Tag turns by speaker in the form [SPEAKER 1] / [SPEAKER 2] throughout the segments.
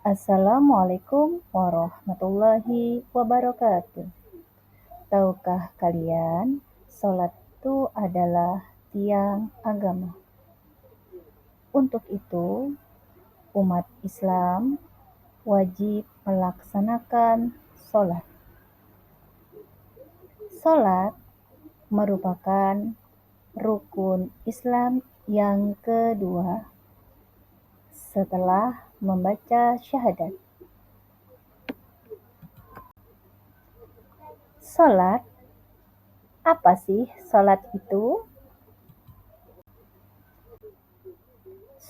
[SPEAKER 1] Assalamualaikum warahmatullahi wabarakatuh. Tahukah kalian, sholat itu adalah tiang agama. Untuk itu, umat Islam wajib melaksanakan sholat. Sholat merupakan rukun Islam yang kedua setelah membaca syahadat. Sholat, apa sih sholat itu?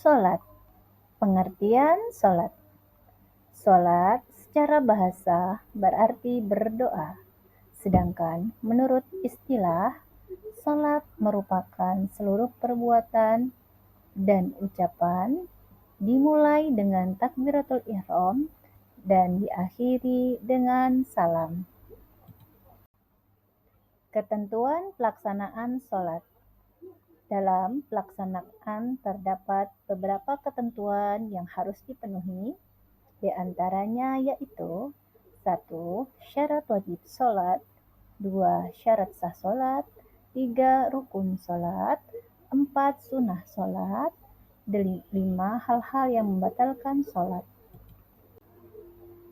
[SPEAKER 1] Sholat, pengertian sholat. Sholat secara bahasa berarti berdoa, sedangkan menurut istilah, sholat merupakan seluruh perbuatan dan ucapan dimulai dengan takbiratul ihram dan diakhiri dengan salam. Ketentuan pelaksanaan sholat. Dalam pelaksanaan terdapat beberapa ketentuan yang harus dipenuhi, di antaranya yaitu 1. Syarat wajib sholat, 2. Syarat sah sholat, 3. Rukun sholat, 4. Sunnah sholat, 5. Hal-hal yang membatalkan sholat.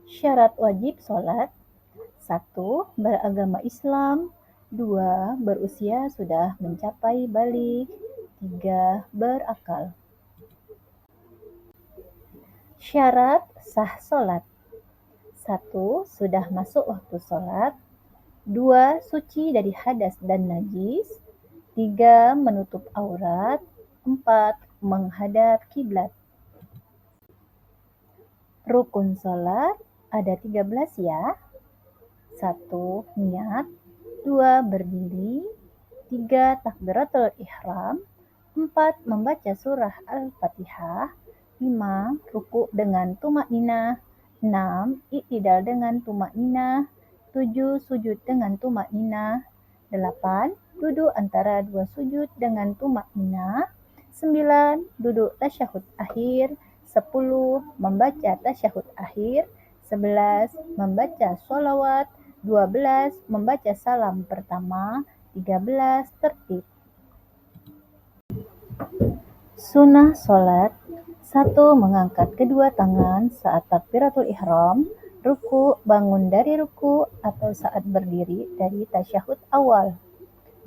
[SPEAKER 1] Syarat wajib sholat: 1. Beragama Islam, 2. Berusia sudah mencapai baligh, 3. Berakal. Syarat sah sholat: 1. Sudah masuk waktu sholat, 2. Suci dari hadas dan najis, 3. Menutup aurat, 4. Menghadap kiblat. Rukun sholat ada 13 ya. 1. Niat, 2. Berdiri, 3. Takbiratul ihram, 4. Membaca surah Al-Fatihah, 5. Ruku' dengan tumakninah, 6. I'tidal dengan tumakninah, 7. Sujud dengan tumakninah, 8. Duduk antara dua sujud dengan tumakninah, 9. Duduk tasyahud akhir, 10. Membaca tasyahud akhir, 11. Membaca sholawat, 12. Membaca salam pertama, 13. Tertib. Sunnah sholat: 1. Mengangkat kedua tangan saat takbiratul ihram, ruku, bangun dari ruku, atau saat berdiri dari tasyahud awal.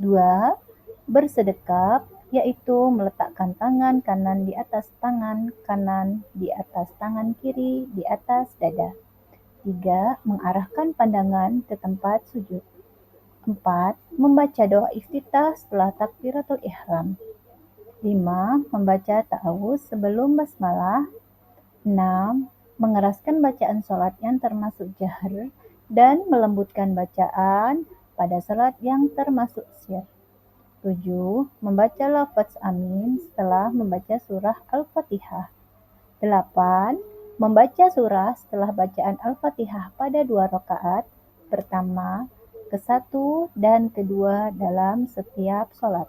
[SPEAKER 1] 2. Bersedekap, yaitu meletakkan tangan kanan di atas tangan kanan, di atas tangan kiri, di atas dada. 3. Mengarahkan pandangan ke tempat sujud. 4. Membaca doa iftitah setelah takbiratul ihram. 5. Membaca ta'awuz sebelum basmalah. 6. Mengeraskan bacaan sholat yang termasuk jahar dan melembutkan bacaan pada sholat yang termasuk sir. 7. Membaca lafaz amin setelah membaca surah Al-Fatihah. 8. Membaca surah setelah bacaan Al-Fatihah pada 2 rakaat pertama, ke-1 dan kedua dalam setiap sholat.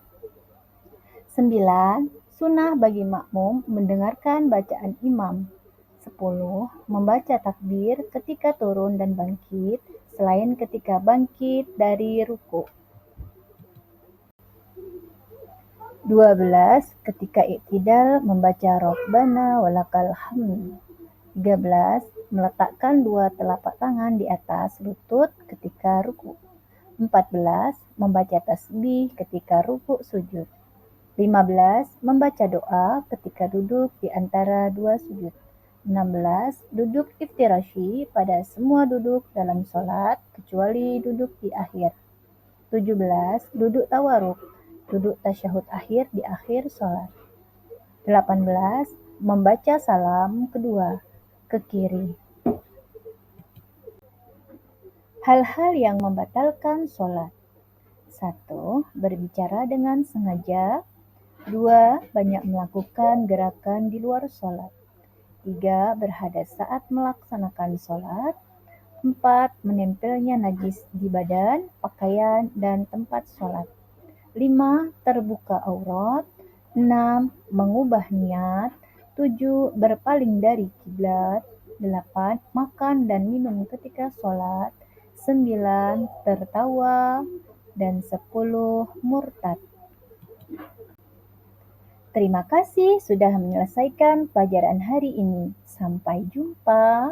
[SPEAKER 1] 9. Sunnah bagi makmum mendengarkan bacaan imam. 10. Membaca takbir ketika turun dan bangkit, selain ketika bangkit dari ruku'. 12. Ketika i'tidal membaca Rabbana walakal hamd. 13. Meletakkan 2 telapak tangan di atas lutut ketika ruku'. 14. Membaca tasbih ketika ruku' sujud. 15. Membaca doa ketika duduk di antara 2 sujud. 16. Duduk iftirashi pada semua duduk dalam sholat kecuali duduk di akhir. 17. Duduk tawaruk, duduk tasyahud akhir di akhir sholat. 18. Membaca salam kedua, ke kiri. Hal-hal yang membatalkan sholat: 1. Berbicara dengan sengaja, 2. Banyak melakukan gerakan di luar sholat, 3. Berhadas saat melaksanakan sholat, 4. Menempelnya najis di badan, pakaian, dan tempat sholat, 5. Terbuka aurat, 6. Mengubah niat, 7. Berpaling dari kiblat, 8. Makan dan minum ketika sholat. 9. Tertawa. Dan 10. Murtad. Terima kasih sudah menyelesaikan pelajaran hari ini. Sampai jumpa.